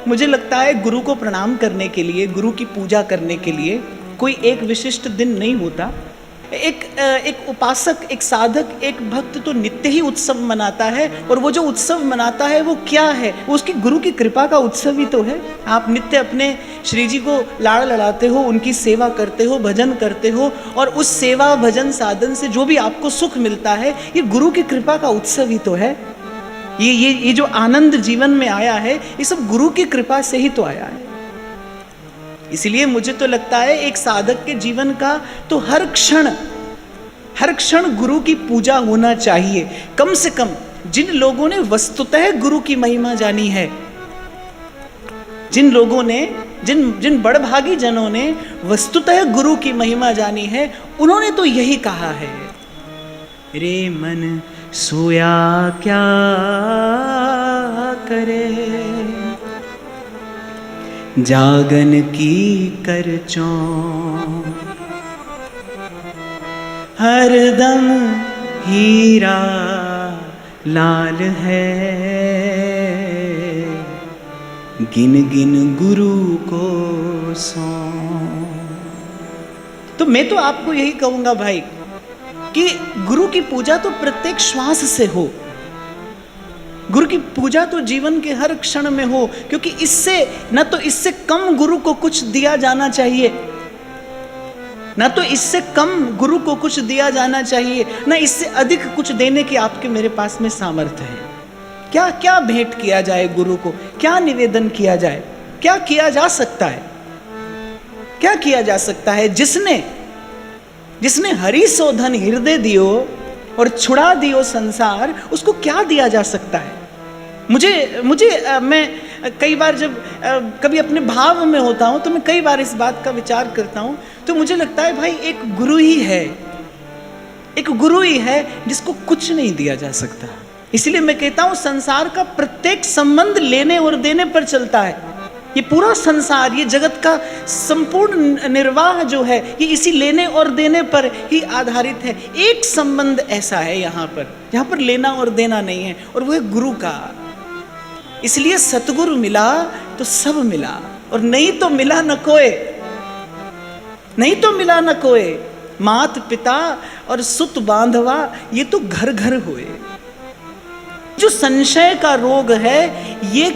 मुझे लगता है गुरु को प्रणाम करने के लिए, गुरु की पूजा करने के लिए कोई एक विशिष्ट दिन नहीं होता। एक उपासक, एक साधक, एक भक्त तो नित्य ही उत्सव मनाता है, और वो जो उत्सव मनाता है वो क्या है? वो उसकी गुरु की कृपा का उत्सव ही तो है। आप नित्य अपने श्री जी को लाड़ लड़ाते हो, उनकी सेवा करते हो, भजन करते हो, और उस सेवा भजन साधन से जो भी आपको सुख मिलता है, ये गुरु की कृपा का उत्सव ही तो है। ये जो आनंद जीवन में आया है, ये सब गुरु की कृपा से ही तो आया है। इसलिए मुझे तो लगता है एक साधक के जीवन का तो हर क्षण गुरु की पूजा होना चाहिए। कम से कम जिन लोगों ने वस्तुतः गुरु की महिमा जानी है, जिन लोगों ने, जिन बड़भागी जनों ने वस्तुतः गुरु की महिमा जानी है, उन्होंने तो यही कहा है, रे मन सोया क्या करे, जागन की कर चौं, हरदम हीरा लाल है, गिन गिन गुरु को सौ। तो मैं तो आपको यही कहूंगा भाई कि गुरु की पूजा तो प्रत्येक श्वास से हो, गुरु की पूजा तो जीवन के हर क्षण में हो, क्योंकि इससे न तो इससे कम गुरु को कुछ दिया जाना चाहिए, न तो इससे कम गुरु को कुछ दिया जाना चाहिए, न इससे अधिक कुछ देने की आपके मेरे पास में सामर्थ्य है। क्या क्या भेंट किया जाए गुरु को, क्या निवेदन किया जाए, क्या किया जा सकता है, क्या किया जा सकता है? जिसने हरि शोधन हृदय दियो और छुड़ा दियो संसार, उसको क्या दिया जा सकता है? मैं कई बार जब कभी अपने भाव में होता हूं तो मैं कई बार इस बात का विचार करता हूं, तो मुझे लगता है भाई एक गुरु ही है जिसको कुछ नहीं दिया जा सकता। इसलिए मैं कहता हूं संसार का प्रत्येक संबंध लेने और देने पर चलता है। ये पूरा संसार, ये जगत का संपूर्ण निर्वाह जो है, ये इसी लेने और देने पर ही आधारित है। एक संबंध ऐसा है यहाँ पर लेना और देना नहीं है, और वो है गुरु का। इसलिए सतगुरु मिला तो सब मिला, और नहीं तो मिला न कोई, मात पिता और सुत बांधवा, ये तो घर घर हुए। जो संशय का रोग है, ये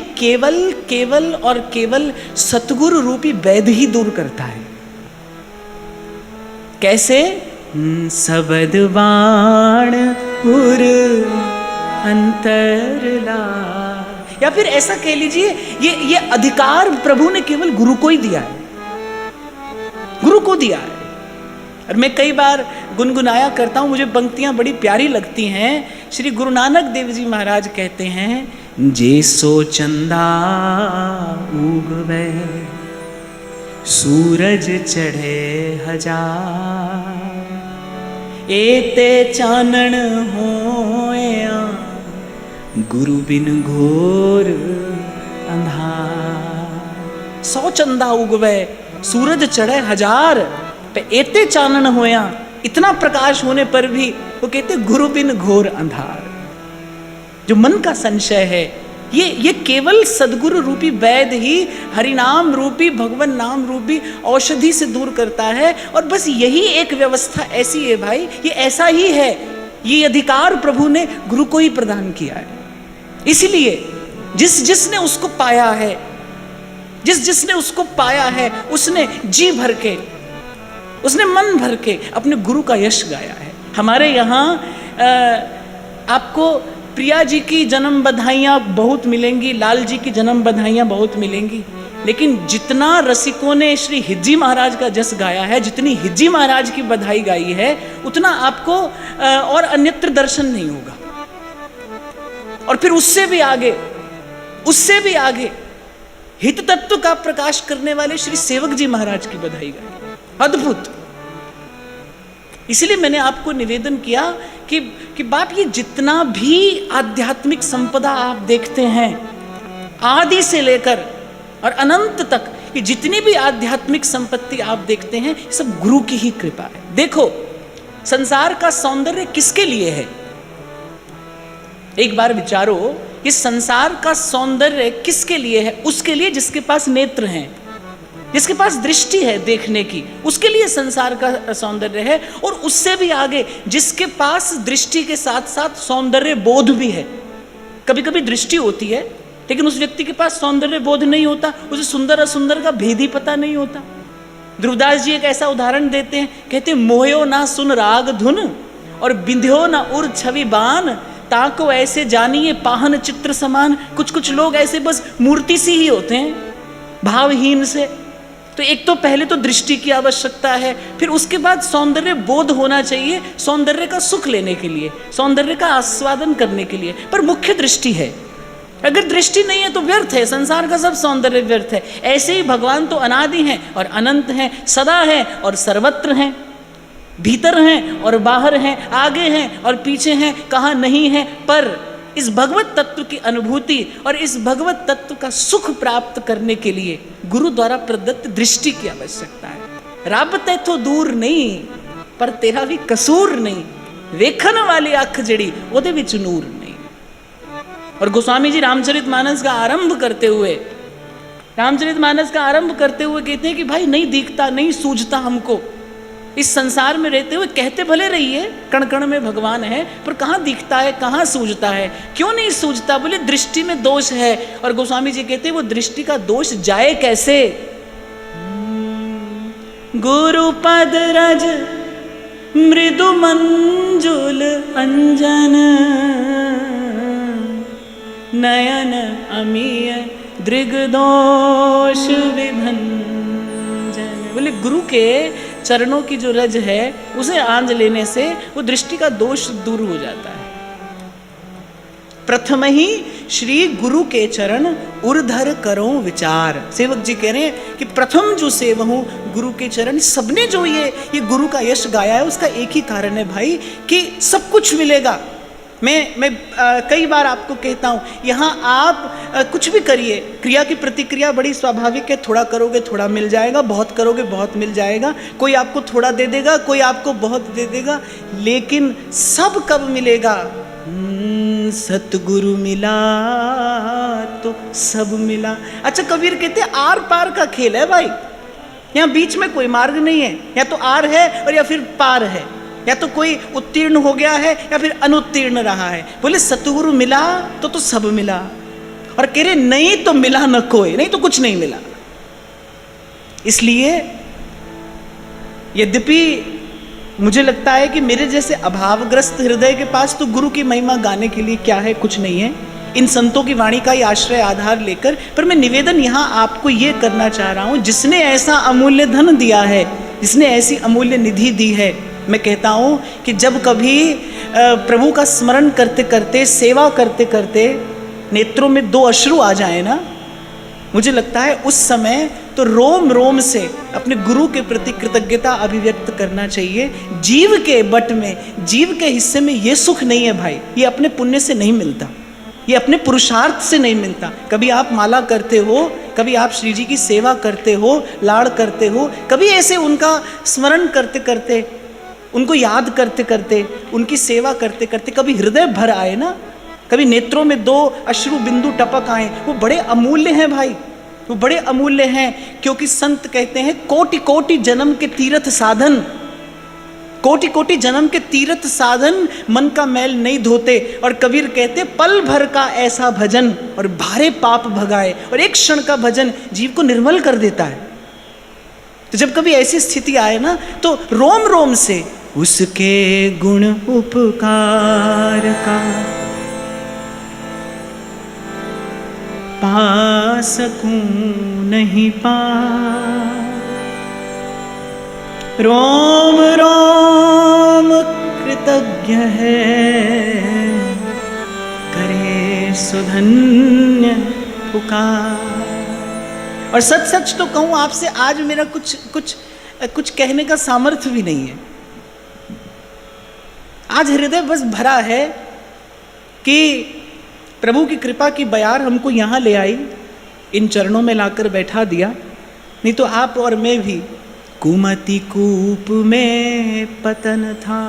केवल सतगुरु रूपी वैद्य ही दूर करता है। कैसे? सबद बाण उर अंतरला, या फिर ऐसा कह लीजिए, ये अधिकार प्रभु ने केवल गुरु को ही दिया है, गुरु को दिया है। और मैं कई बार गुनगुनाया करता हूँ, मुझे पंक्तियाँ बड़ी प्यारी लगती हैं। श्री गुरु नानक देव जी महाराज कहते हैं, जे सो चंदा उगवे सूरज चढ़े हजार, एते चानन होया गुरु बिन घोर अंधार। 100 चंदा उगवे सूरज चढ़े हजार, पे एते चानन होया, इतना प्रकाश होने पर भी वो कहते गुरु बिन घोर अंधार। जो मन का संशय है, ये केवल सदगुरु रूपी वैद्य ही हरिनाम रूपी, भगवान नाम रूपी औषधि से दूर करता है। और बस यही एक व्यवस्था ऐसी है भाई, ये ऐसा ही है, ये अधिकार प्रभु ने गुरु को ही प्रदान किया है। इसलिए जिसने उसको पाया है, जिसने उसको पाया है, उसने जी भर के, उसने मन भर के अपने गुरु का यश गाया है। हमारे यहाँ आपको प्रिया जी की जन्म बधाइयाँ बहुत मिलेंगी, लाल जी की जन्म बधाइयाँ बहुत मिलेंगी, लेकिन जितना रसिकों ने श्री हिज्जी महाराज का जस गाया है, जितनी हिज्जी महाराज की बधाई गाई है, उतना आपको और अन्यत्र दर्शन नहीं होगा। और फिर उससे भी आगे हित तत्व का प्रकाश करने वाले श्री सेवक जी महाराज की बधाई गाई, अद्भुत। इसलिए मैंने आपको निवेदन किया कि बाप, ये जितना भी आध्यात्मिक संपदा आप देखते हैं, आदि से लेकर और अनंत तक, ये जितनी भी आध्यात्मिक संपत्ति आप देखते हैं, सब गुरु की ही कृपा है। देखो, संसार का सौंदर्य किसके लिए है? एक बार विचारो ये संसार का सौंदर्य किसके लिए है? उसके लिए जिसके पास नेत्र हैं, जिसके पास दृष्टि है देखने की, उसके लिए संसार का सौंदर्य है। और उससे भी आगे जिसके पास दृष्टि के साथ साथ सौंदर्य बोध भी है। कभी कभी दृष्टि होती है लेकिन उस व्यक्ति के पास सौंदर्य बोध नहीं होता, उसे सुंदर असुंदर का भेद ही पता नहीं होता। ध्रुवदास जी एक ऐसा उदाहरण देते हैं, कहते मोयो ना सुन राग धुन और बिंध्यो ना उर छवि बान, ताको ऐसे जानिए पाहन चित्र समान। कुछ कुछ लोग ऐसे बस मूर्ति सी ही होते हैं, भावहीन से। तो एक तो पहले तो दृष्टि की आवश्यकता है, फिर उसके बाद सौंदर्य बोध होना चाहिए, सौंदर्य का सुख लेने के लिए, सौंदर्य का आस्वादन करने के लिए। पर मुख्य दृष्टि है। अगर दृष्टि नहीं है तो व्यर्थ है, संसार का सब सौंदर्य व्यर्थ है। ऐसे ही भगवान तो अनादि हैं और अनंत हैं, सदा हैं और सर्वत्र हैं, भीतर हैं और बाहर हैं, आगे हैं और पीछे हैं, कहाँ नहीं है। पर इस भगवत तत्व की अनुभूति और इस भगवत तत्व का सुख प्राप्त करने के लिए गुरु द्वारा प्रदत्त दृष्टि की आवश्यकता है। राबते तो दूर नहीं पर तेरा भी कसूर नहीं, वेखन वाली अख जड़ी ओदे विच नूर नहीं। और गोस्वामी जी रामचरितमानस का आरंभ करते हुए कहते हैं कि भाई नहीं दिखता, नहीं सूझता हमको। इस संसार में रहते हुए कहते भले रहिए कण कण में भगवान है, पर कहाँ दिखता है, कहाँ सूझता है? क्यों नहीं सूझता? बोले दृष्टि में दोष है। और गोस्वामी जी कहते हैं वो दृष्टि का दोष जाए कैसे? गुरु पद रज मृदु मंजुल अंजन, नयन अमीय दृग दोष विभंजन। बोले गुरु के चरणों की जो रज है उसे आंज लेने से वो दृष्टि का दोष दूर हो जाता है। प्रथम ही श्री गुरु के चरण उर्धर करो विचार। सेवक जी कह रहे हैं कि प्रथम जो सेवहूं गुरु के चरण। सबने जो ये गुरु का यश गाया है उसका एक ही कारण है भाई कि सब कुछ मिलेगा। मैं कई बार आपको कहता हूँ, यहाँ आप कुछ भी करिए, क्रिया की प्रतिक्रिया बड़ी स्वाभाविक है। थोड़ा करोगे थोड़ा मिल जाएगा, बहुत करोगे बहुत मिल जाएगा। कोई आपको थोड़ा दे देगा, कोई आपको बहुत दे देगा, लेकिन सब कब मिलेगा? सतगुरु मिला तो सब मिला। अच्छा, कबीर कहते हैं आर पार का खेल है भाई, यहाँ बीच में कोई मार्ग नहीं है। या तो आर है और या फिर पार है, या तो कोई उत्तीर्ण हो गया है या फिर अनुत्तीर्ण रहा है। बोले सतगुरु मिला तो सब मिला, और कह रहे नहीं तो मिला न कोई, नहीं तो कुछ नहीं मिला। इसलिए यद्यपि मुझे लगता है कि मेरे जैसे अभावग्रस्त हृदय के पास तो गुरु की महिमा गाने के लिए क्या है, कुछ नहीं है, इन संतों की वाणी का ही आश्रय आधार लेकर। पर मैं निवेदन यहाँ आपको ये करना चाह रहा हूँ, जिसने ऐसा अमूल्य धन दिया है, जिसने ऐसी अमूल्य निधि दी है, मैं कहता हूँ कि जब कभी प्रभु का स्मरण करते करते, सेवा करते करते नेत्रों में दो अश्रु आ जाए ना, मुझे लगता है उस समय तो रोम रोम से अपने गुरु के प्रति कृतज्ञता अभिव्यक्त करना चाहिए। जीव के बट में, जीव के हिस्से में ये सुख नहीं है भाई, ये अपने पुण्य से नहीं मिलता, ये अपने पुरुषार्थ से नहीं मिलता। कभी आप माला करते हो, कभी आप श्री जी की सेवा करते हो, लाड़ करते हो, कभी ऐसे उनका स्मरण करते करते, उनको याद करते करते, उनकी सेवा करते करते कभी हृदय भर आए ना, कभी नेत्रों में दो अश्रु बिंदु टपक आए, वो बड़े अमूल्य हैं भाई, वो बड़े अमूल्य हैं। क्योंकि संत कहते हैं कोटि कोटि जन्म के तीर्थ साधन, कोटि कोटि जन्म के तीर्थ साधन मन का मैल नहीं धोते। और कबीर कहते पल भर का ऐसा भजन और भारे पाप भगाए, और एक क्षण का भजन जीव को निर्मल कर देता है। तो जब कभी ऐसी स्थिति आए ना, तो रोम रोम से उसके गुण उपकार का पा सकूं नहीं पा, रोम रोम कृतज्ञ है, करे सुधन्य पुकार। और सच सच तो कहूँ आपसे, आज मेरा कुछ कहने का सामर्थ्य भी नहीं है। आज हृदय बस भरा है कि प्रभु की कृपा की बयार हमको यहाँ ले आई, इन चरणों में लाकर बैठा दिया। नहीं तो आप और मैं भी कुमति कूप में पतन था,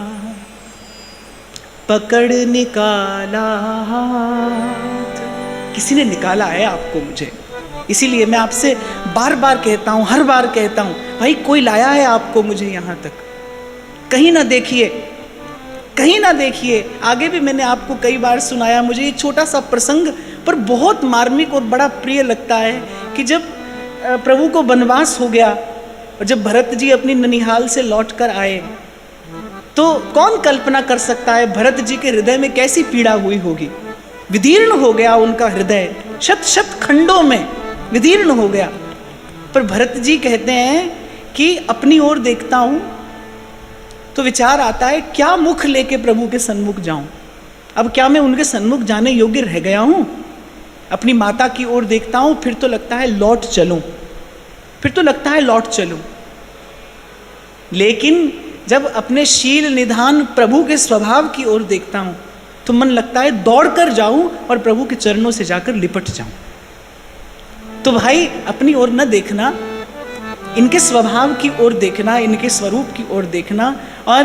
पकड़ निकाला हाथ, किसी ने निकाला है आपको मुझे। इसीलिए मैं आपसे बार बार कहता हूँ, हर बार कहता हूँ, भाई कोई लाया है आपको मुझे यहाँ तक, कहीं ना देखिए, कहीं ना देखिए। आगे भी मैंने आपको कई बार सुनाया, मुझे एक छोटा सा प्रसंग पर बहुत मार्मिक और बड़ा प्रिय लगता है कि जब प्रभु को वनवास हो गया और जब भरत जी अपनी ननिहाल से लौटकर आए, तो कौन कल्पना कर सकता है भरत जी के हृदय में कैसी पीड़ा हुई होगी। विदीर्ण हो गया उनका हृदय, शत शत खंडों में विदीर्ण हो गया। पर भरत जी कहते हैं कि अपनी ओर देखता हूं तो विचार आता है, क्या मुख लेके प्रभु के सन्मुख जाऊं। अब क्या मैं उनके सन्मुख जाने योग्य रह गया हूं। अपनी माता की ओर देखता हूं, फिर तो लगता है लौट चलूं, फिर तो लगता है लौट चलूं। लेकिन जब अपने शील निधान प्रभु के स्वभाव की ओर देखता हूं तो मन लगता है दौड़कर जाऊं और प्रभु के चरणों से जाकर लिपट जाऊं। तो भाई अपनी ओर न देखना, इनके स्वभाव की ओर देखना, इनके स्वरूप की ओर देखना। और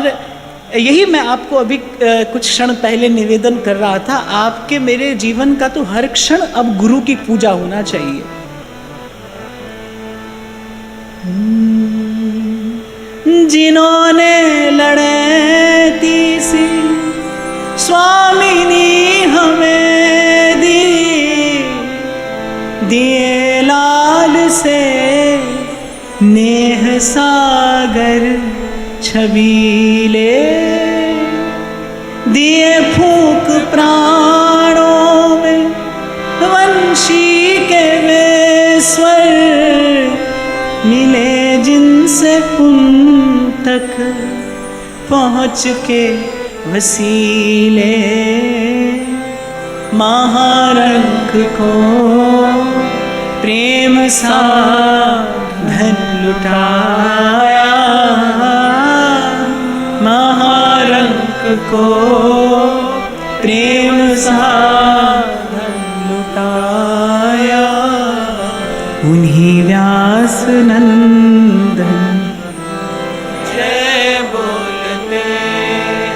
यही मैं आपको अभी कुछ क्षण पहले निवेदन कर रहा था, आपके मेरे जीवन का तो हर क्षण अब गुरु की पूजा होना चाहिए। जिन्होंने लड़े तीसी स्वामिनी हमें दिए लाल से नेह सागर छबीले, दिए फूक प्राणों में वंशी के वे स्वर, मिले जिनसे उन तक पहुँच के वसीले। महारंक को प्रेम सा धन लुटाया, महारंक को प्रेम सा धन लुटाया। उन्हीं व्यास नंदन जय बोलते हैं,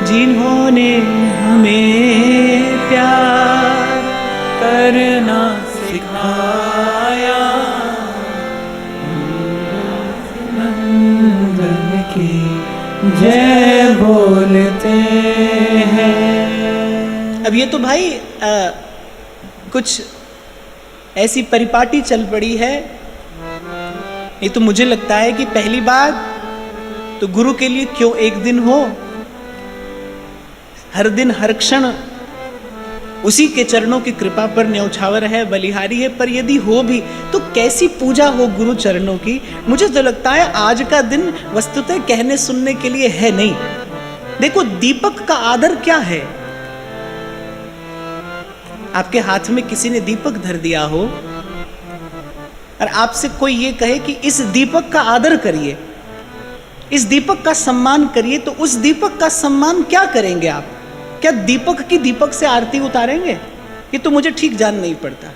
जिन्होंने हमें प्यार करना सिखाया। नंदन की जय बोलते हैं। अब ये तो भाई कुछ ऐसी परिपाटी चल पड़ी है। ये तो मुझे लगता है कि पहली बात तो गुरु के लिए क्यों एक दिन हो, हर दिन हर क्षण उसी के चरणों की कृपा पर न्यौछावर है, बलिहारी है। पर यदि हो भी तो कैसी पूजा हो गुरु चरणों की। मुझे तो लगता है आज का दिन वस्तुतः कहने सुनने के लिए है नहीं। देखो दीपक का आदर क्या है। आपके हाथ में किसी ने दीपक धर दिया हो और आपसे कोई ये कहे कि इस दीपक का आदर करिए, इस दीपक का सम्मान करिए, तो उस दीपक का सम्मान क्या करेंगे आप? क्या दीपक की दीपक से आरती उतारेंगे? ये तो मुझे ठीक जान नहीं पड़ता।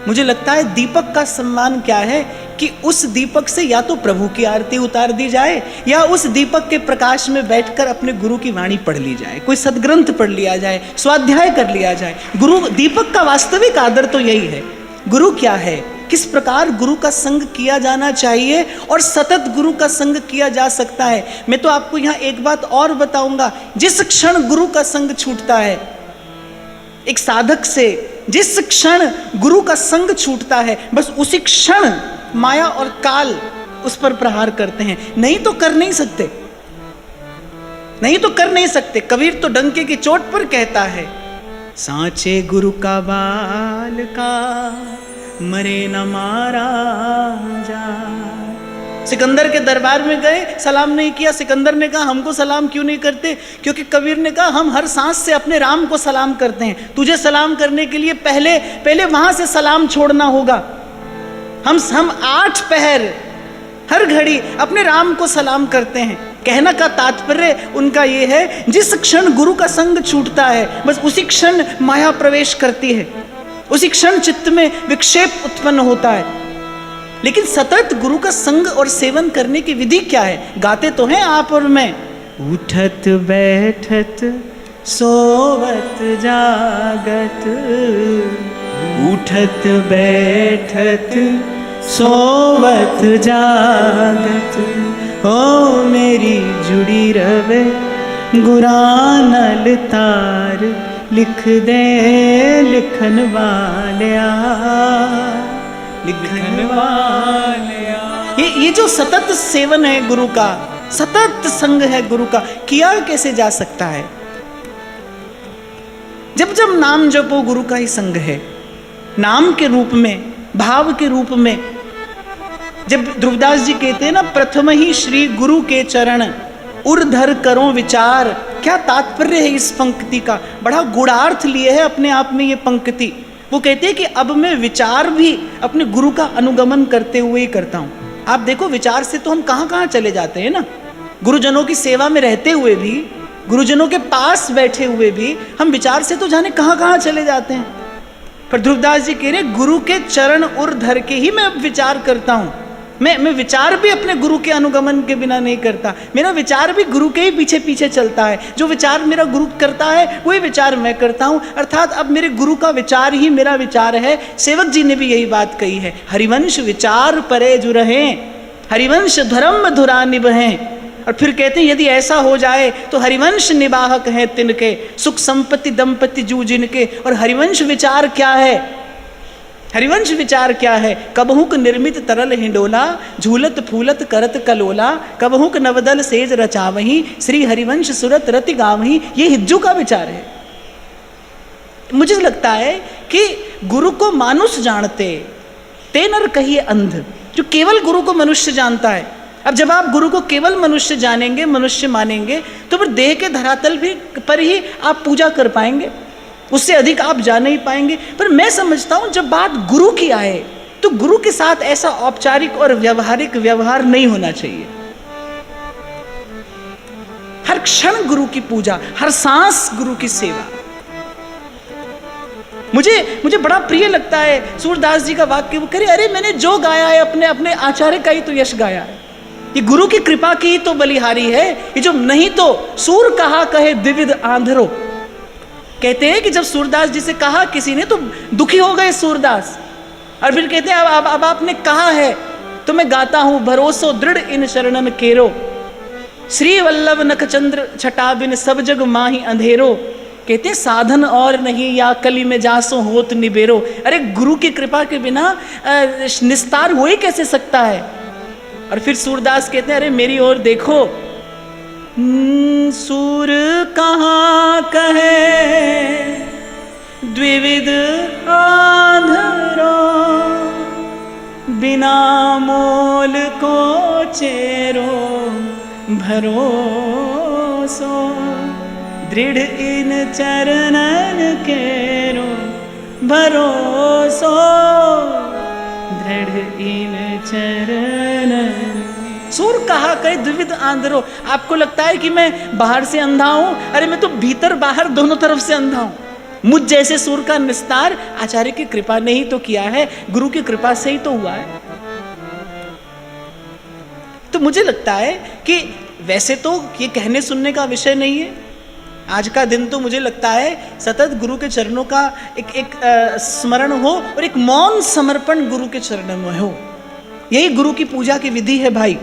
मुझे लगता है दीपक का सम्मान क्या है कि उस दीपक से या तो प्रभु की आरती उतार दी जाए या उस दीपक के प्रकाश में बैठकर अपने गुरु की वाणी पढ़ ली जाए, कोई सदग्रंथ पढ़ लिया जाए, स्वाध्याय कर लिया जाए। गुरु दीपक का वास्तविक आदर तो यही है। गुरु क्या है, किस प्रकार गुरु का संग किया जाना चाहिए और सतत गुरु का संग किया जा सकता है। मैं तो आपको यहाँ एक बात और बताऊंगा, जिस क्षण गुरु का संग छूटता है एक साधक से, जिस क्षण गुरु का संग छूटता है बस उसी क्षण माया और काल उस पर प्रहार करते हैं। नहीं तो कर नहीं सकते, नहीं तो कर नहीं सकते। कबीर तो डंके की चोट पर कहता है, सांचे गुरु का बाल का मरे न मारा जा। सिकंदर के दरबार में गए, सलाम नहीं किया। सिकंदर ने कहा हमको सलाम क्यों नहीं करते? क्योंकि कबीर ने कहा हम हर सांस से अपने राम को सलाम करते हैं। तुझे सलाम करने के लिए पहले वहां से सलाम छोड़ना होगा। हम 8 पहर हर घड़ी अपने राम को सलाम करते हैं। कहना का तात्पर्य उनका ये है, जिस क्षण गुरु का संग छूटता है बस उसी क्षण माया प्रवेश करती है, उसी क्षण चित्त में विक्षेप उत्पन्न होता है। लेकिन सतत गुरु का संग और सेवन करने की विधि क्या है? गाते तो हैं आप और मैं, उठत बैठत सोवत जागत, उठत बैठत सोवत जागत, ओ मेरी जुड़ी रवे गुरानल तार, लिख दे लिखन वालिया, लिखन वालिया। ये जो सतत सेवन है गुरु का, सतत संग है गुरु का, किया कैसे जा सकता है? जब जब नाम जपो गुरु का ही संग है, नाम के रूप में, भाव के रूप में। जब ध्रुवदास जी कहते हैं ना, प्रथम ही श्री गुरु के चरण उर्धर करो विचार, क्या तात्पर्य है इस पंक्ति का? बड़ा गूढ़ार्थ लिए है अपने आप में ये पंक्ति। वो कहते हैं कि अब मैं विचार भी अपने गुरु का अनुगमन करते हुए ही करता हूं। आप देखो, विचार से तो हम कहां कहां चले जाते हैं ना, गुरुजनों की सेवा में रहते हुए भी, गुरुजनों के पास बैठे हुए भी हम विचार से तो जाने कहां कहां चले जाते हैं। पर ध्रुवदास जी कह रहे, गुरु के चरण उर धर के ही मैं विचार करता हूं। मैं विचार भी अपने गुरु के अनुगमन के बिना नहीं करता, मेरा विचार भी गुरु के ही पीछे पीछे चलता है। जो विचार मेरा गुरु करता है वही विचार मैं करता हूं, अर्थात अब मेरे गुरु का विचार ही मेरा विचार है। सेवक जी ने भी यही बात कही है, हरिवंश विचार परे जो रहें, हरिवंश धर्म धुरा निभहें। और फिर कहते हैं, यदि ऐसा हो जाए तो हरिवंश निवाहक हैं तिनके, सुख संपत्ति दंपति जू जिनके। और हरिवंश विचार क्या है? हरिवंश विचार क्या है? कबहुक निर्मित तरल हिंडोला, झूलत फूलत करत कलोला, कबहुक नवदल सेज रचावही, श्री हरिवंश सुरत रति गावही। ये हिज्जू का विचार है। मुझे लगता है कि गुरु को मानुष जानते ते नर कहिए अंध, जो केवल गुरु को मनुष्य जानता है। अब जब आप गुरु को केवल मनुष्य जानेंगे, मनुष्य मानेंगे, तो फिर देह के धरातल भी पर ही आप पूजा कर पाएंगे, उससे अधिक आप जा नहीं पाएंगे। पर मैं समझता हूं, जब बात गुरु की आए तो गुरु के साथ ऐसा औपचारिक और व्यावहारिक व्यवहार नहीं होना चाहिए। हर क्षण गुरु की पूजा, हर सांस गुरु की सेवा। मुझे बड़ा प्रिय लगता है सूरदास जी का वाक्य। वो कह रहे, अरे मैंने जो गाया है अपने अपने आचार्य का ही तो यश गाया है, ये गुरु की कृपा की ही तो बलिहारी है। ये जो नहीं तो सूर कहा कहे द्विविध आंधरो। कहते हैं कि जब सूरदास जी से कहा किसी ने तो दुखी हो गए सूरदास, और फिर कहते हैं अब आपने कहा है तो मैं गाता हूं, भरोसो दृढ़ इन शरणन केरो, श्री वल्लभ नखचंद्र छटा बिन सब जग माही अंधेरो। कहते हैं, साधन और नहीं या कली में जासो होत निबेरो। अरे गुरु की कृपा के बिना निस्तार हो ही कैसे सकता है? और फिर सूरदास कहते हैं, अरे मेरी ओर देखो, सूर कहाँ कहे द्विविध आंधरो, बिना मोल को चेरो भरोसो, दृढ़ इन चरणन केरो भरोसो, दृढ़ इन चरणन। सूर कहा कहे द्विविध आंधरो। आपको लगता है कि मैं बाहर से अंधा हूं? अरे मैं तो भीतर बाहर दोनों तरफ से अंधा हूं। मुझ जैसे सूर का निस्तार आचार्य की कृपा ने ही तो किया है, गुरु की कृपा से ही तो हुआ है। तो मुझे लगता है कि वैसे तो ये कहने सुनने का विषय नहीं है। आज का दिन तो मुझे लगता है सतत गुरु के चरणों का एक स्मरण हो और एक मौन समर्पण गुरु के चरणों में हो। यही गुरु की पूजा की विधि है भाई।